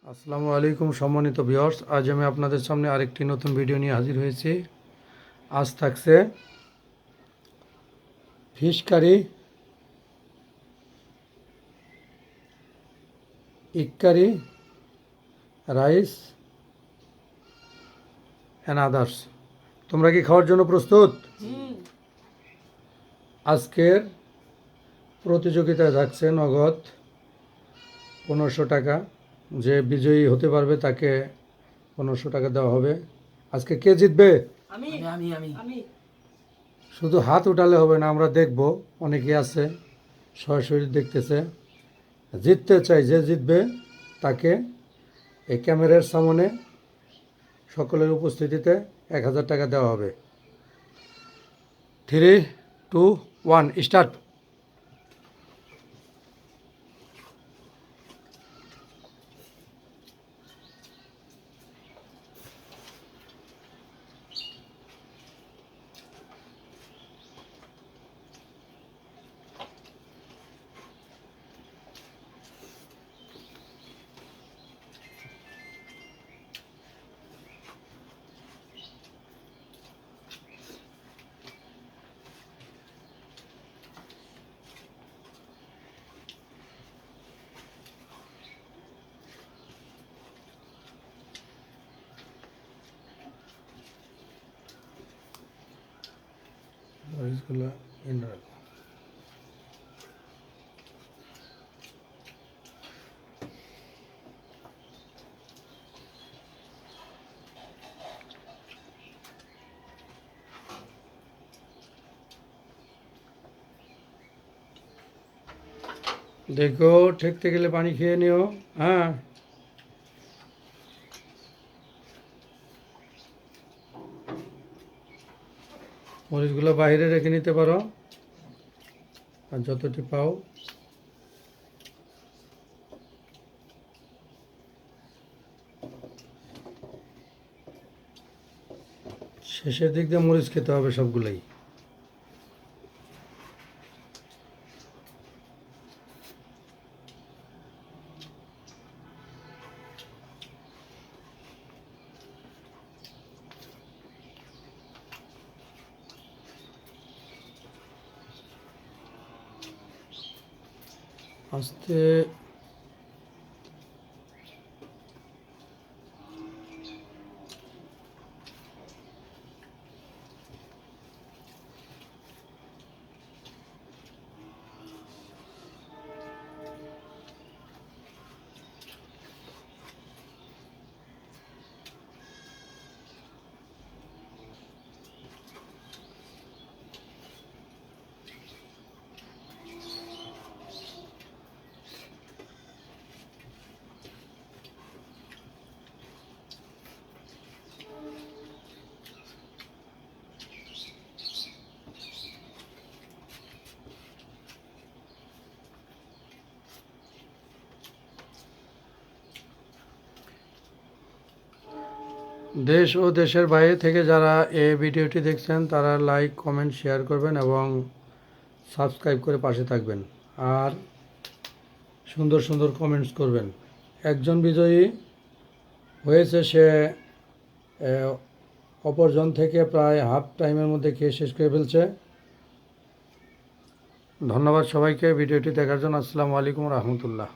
আসসালামু আলাইকুম সম্মানিত ভিউয়ার্স, আজ আমি আপনাদের সামনে আরেকটি নতুন ভিডিও নিয়ে হাজির হয়েছি। আজ থাকছে fish curry, egg curry, rice and others. তোমরা কি খাওয়ার জন্য প্রস্তুত? আজকের প্রতিযোগিতায় থাকছে নগদ 1500 টাকা। যে বিজয়ী হতে পারবে তাকে 1500 টাকা দেওয়া হবে। আজকে কে জিতবে? আমি আমি আমি আমি শুধু হাত উঠালে হবে না, আমরা দেখব। অনেকে আছে সরাসরি দেখতেছে। জিততে চাই, যে জিতবে তাকে এই ক্যামেরার সামনে সকলের উপস্থিতিতে 1000 টাকা দেওয়া হবে। 3, 2, 1 স্টার্ট। মরিচগুলো এনে রাখো। দেখো, ঠেকতে গেলে পানি খেয়ে নিও। হ্যাঁ, মরিচগুলো বাইরে রেখে নিতে পারো, আর যতটি পাও। শেষের দিক দিয়ে মরিচ খেতে হবে সবগুলোই। আস্তে দেশ ও দেশের বাইরে থেকে যারা এই ভিডিওটি দেখছেন তারা লাইক, কমেন্ট, শেয়ার করবেন এবং সাবস্ক্রাইব করে পাশে থাকবেন। আর সুন্দর সুন্দর কমেন্টস করবেন। একজন বিজয়ী হয়েছে, সে অপরজন থেকে প্রায় হাফ টাইমের মধ্যে খেয়ে শেষ করে ফেলছে। ধন্যবাদ সবাইকে ভিডিওটি দেখার জন্য। আসসালামু আলাইকুম রহমতুল্লাহ।